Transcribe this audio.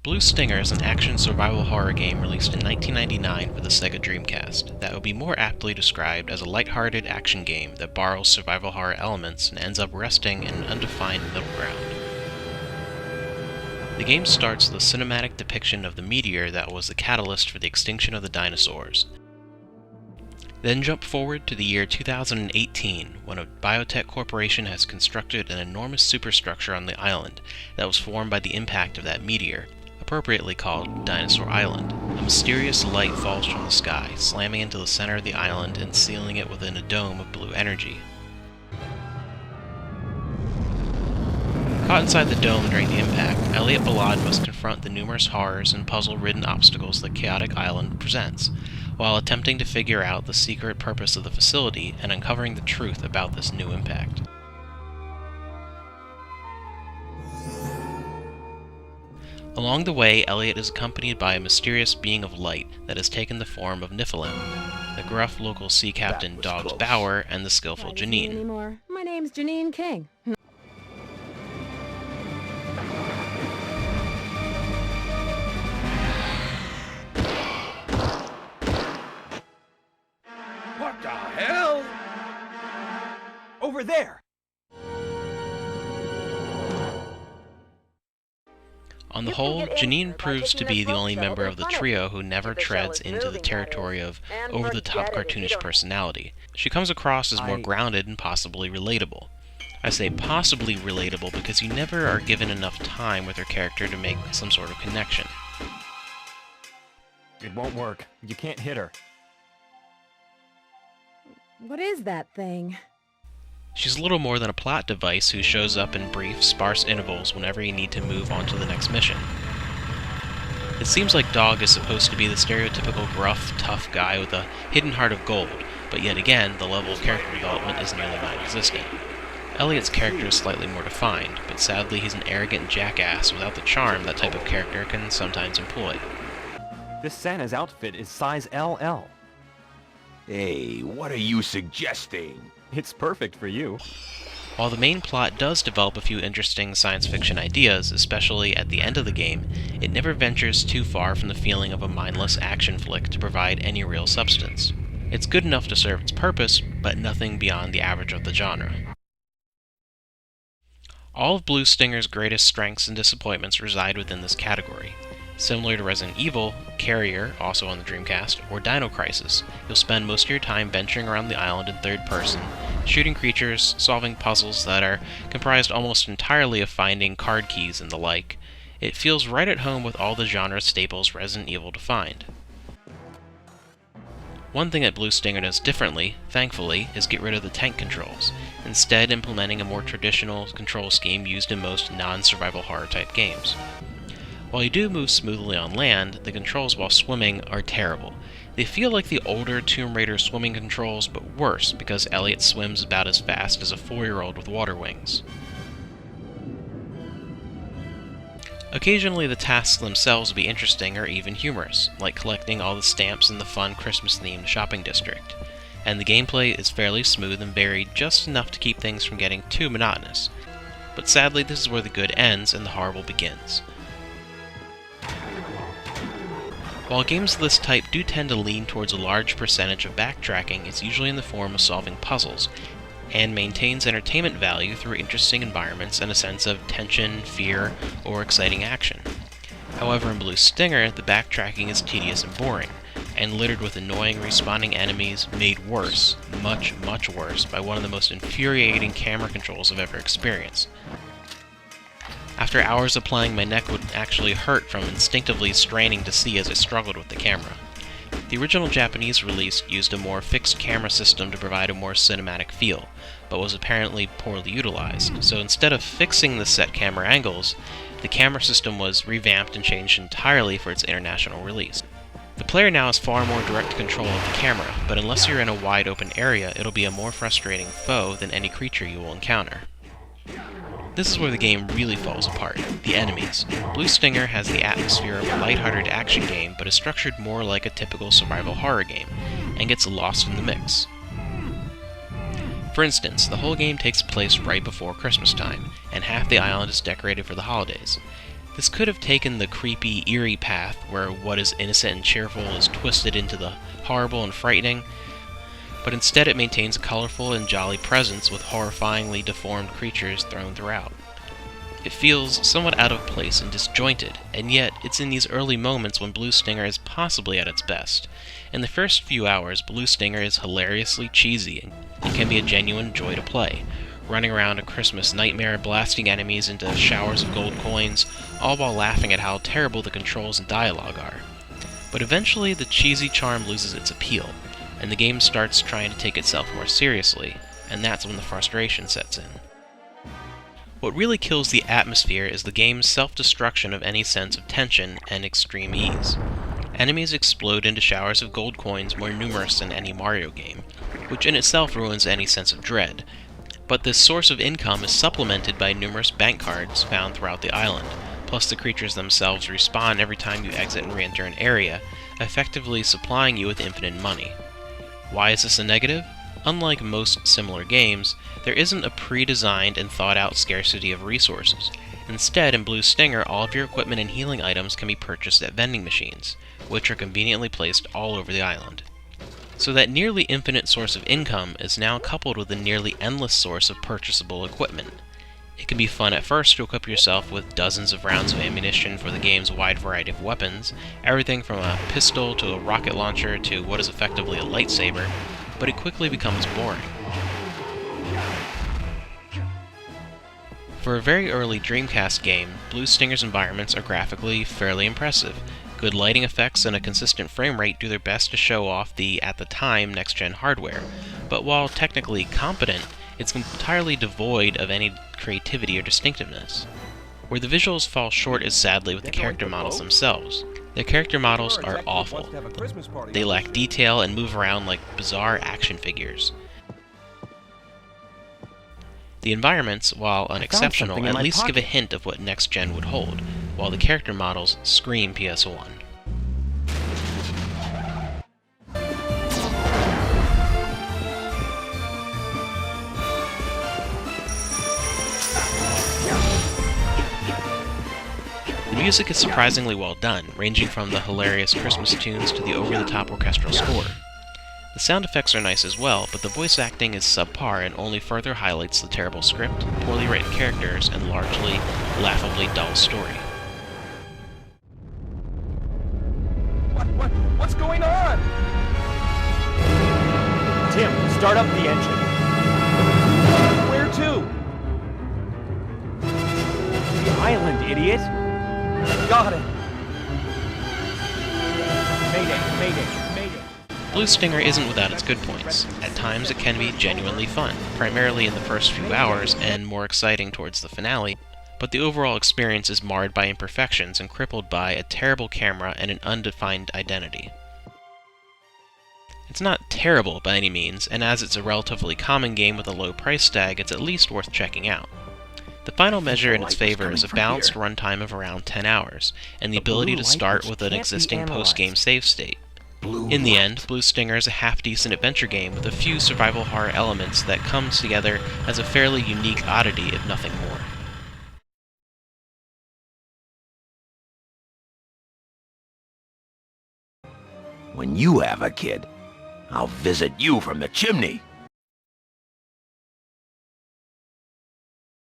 Blue Stinger is an action survival horror game released in 1999 for the Sega Dreamcast that would be more aptly described as a lighthearted action game that borrows survival horror elements and ends up resting in an undefined middle ground. The game starts with a cinematic depiction of the meteor that was the catalyst for the extinction of the dinosaurs. Then jump forward to the year 2018, when a biotech corporation has constructed an enormous superstructure on the island that was formed by the impact of that meteor, appropriately called Dinosaur Island. A mysterious light falls from the sky, slamming into the center of the island and sealing it within a dome of blue energy. Caught inside the dome during the impact, Elliot Ballad must confront the numerous horrors and puzzle-ridden obstacles the chaotic island presents, while attempting to figure out the secret purpose of the facility and uncovering the truth about this new impact. Along the way, Elliot is accompanied by a mysterious being of light that has taken the form of Nephilim, the gruff local sea captain Dogs Bauer, and the skillful Janine. My name's Janine King. What the hell? Over there! On the whole, Janine proves to be the only member of the trio who never treads into the territory of over-the-top cartoonish personality. She comes across as more grounded and possibly relatable. I say possibly relatable because you never are given enough time with her character to make some sort of connection. It won't work. You can't hit her. What is that thing? She's little more than a plot device who shows up in brief, sparse intervals whenever you need to move on to the next mission. It seems like Dog is supposed to be the stereotypical gruff, tough guy with a hidden heart of gold, but yet again, the level of character development is nearly non-existent. Elliot's character is slightly more defined, but sadly he's an arrogant jackass without the charm that type of character can sometimes employ. This Santa's outfit is size LL. Hey, what are you suggesting? It's perfect for you. While the main plot does develop a few interesting science fiction ideas, especially at the end of the game, it never ventures too far from the feeling of a mindless action flick to provide any real substance. It's good enough to serve its purpose, but nothing beyond the average of the genre. All of Blue Stinger's greatest strengths and disappointments reside within this category. Similar to Resident Evil, Carrier, also on the Dreamcast, or Dino Crisis, you'll spend most of your time venturing around the island in third person, shooting creatures, solving puzzles that are comprised almost entirely of finding card keys and the like. It feels right at home with all the genre staples Resident Evil defined. One thing that Blue Stinger does differently, thankfully, is get rid of the tank controls, instead implementing a more traditional control scheme used in most non-survival horror type games. While you do move smoothly on land, the controls while swimming are terrible. They feel like the older Tomb Raider swimming controls, but worse because Elliot swims about as fast as a 4-year-old with water wings. Occasionally the tasks themselves will be interesting or even humorous, like collecting all the stamps in the fun Christmas-themed shopping district. And the gameplay is fairly smooth and varied, just enough to keep things from getting too monotonous. But sadly, this is where the good ends and the horrible begins. While games of this type do tend to lean towards a large percentage of backtracking, it's usually in the form of solving puzzles, and maintains entertainment value through interesting environments and a sense of tension, fear, or exciting action. However, in Blue Stinger, the backtracking is tedious and boring, and littered with annoying respawning enemies made worse, much, much worse, by one of the most infuriating camera controls I've ever experienced. After hours of playing, my neck would actually hurt from instinctively straining to see as I struggled with the camera. The original Japanese release used a more fixed camera system to provide a more cinematic feel, but was apparently poorly utilized, so instead of fixing the set camera angles, the camera system was revamped and changed entirely for its international release. The player now has far more direct control of the camera, but unless you're in a wide open area, it'll be a more frustrating foe than any creature you will encounter. This is where the game really falls apart, the enemies. Blue Stinger has the atmosphere of a lighthearted action game, but is structured more like a typical survival horror game, and gets lost in the mix. For instance, the whole game takes place right before Christmas time, and half the island is decorated for the holidays. This could have taken the creepy, eerie path where what is innocent and cheerful is twisted into the horrible and frightening, but instead it maintains a colorful and jolly presence with horrifyingly deformed creatures thrown throughout. It feels somewhat out of place and disjointed, and yet it's in these early moments when Blue Stinger is possibly at its best. In the first few hours, Blue Stinger is hilariously cheesy and can be a genuine joy to play, running around a Christmas nightmare, blasting enemies into showers of gold coins, all while laughing at how terrible the controls and dialogue are. But eventually, the cheesy charm loses its appeal, and the game starts trying to take itself more seriously, and that's when the frustration sets in. What really kills the atmosphere is the game's self-destruction of any sense of tension and extreme ease. Enemies explode into showers of gold coins more numerous than any Mario game, which in itself ruins any sense of dread, but this source of income is supplemented by numerous bank cards found throughout the island, plus the creatures themselves respawn every time you exit and re-enter an area, effectively supplying you with infinite money. Why is this a negative? Unlike most similar games, there isn't a pre-designed and thought-out scarcity of resources. Instead, in Blue Stinger, all of your equipment and healing items can be purchased at vending machines, which are conveniently placed all over the island. So that nearly infinite source of income is now coupled with a nearly endless source of purchasable equipment. It can be fun at first to equip yourself with dozens of rounds of ammunition for the game's wide variety of weapons, everything from a pistol to a rocket launcher to what is effectively a lightsaber, but it quickly becomes boring. For a very early Dreamcast game, Blue Stinger's environments are graphically fairly impressive. Good lighting effects and a consistent frame rate do their best to show off the, at the time, next-gen hardware, but while technically competent, it's entirely devoid of any creativity or distinctiveness. Where the visuals fall short is sadly with the character models themselves. Their character models are awful. They lack detail and move around like bizarre action figures. The environments, while unexceptional, at least give a hint of what next-gen would hold, while the character models scream PS1. The music is surprisingly well done, ranging from the hilarious Christmas tunes to the over-the-top orchestral score. The sound effects are nice as well, but the voice acting is subpar and only further highlights the terrible script, poorly written characters, and largely, laughably dull story. What's going on? Tim, start up the engine. Where to? The island, idiot! Got it! Mayday. Blue Stinger isn't without its good points. At times it can be genuinely fun, primarily in the first few hours and more exciting towards the finale, but the overall experience is marred by imperfections and crippled by a terrible camera and an undefined identity. It's not terrible by any means, and as it's a relatively common game with a low price tag, it's at least worth checking out. The final measure in its favor is a balanced runtime of around 10 hours, and the ability to start with an existing post-game save state. In the end, Blue Stinger is a half-decent adventure game with a few survival horror elements that comes together as a fairly unique oddity, if nothing more. When you have a kid, I'll visit you from the chimney.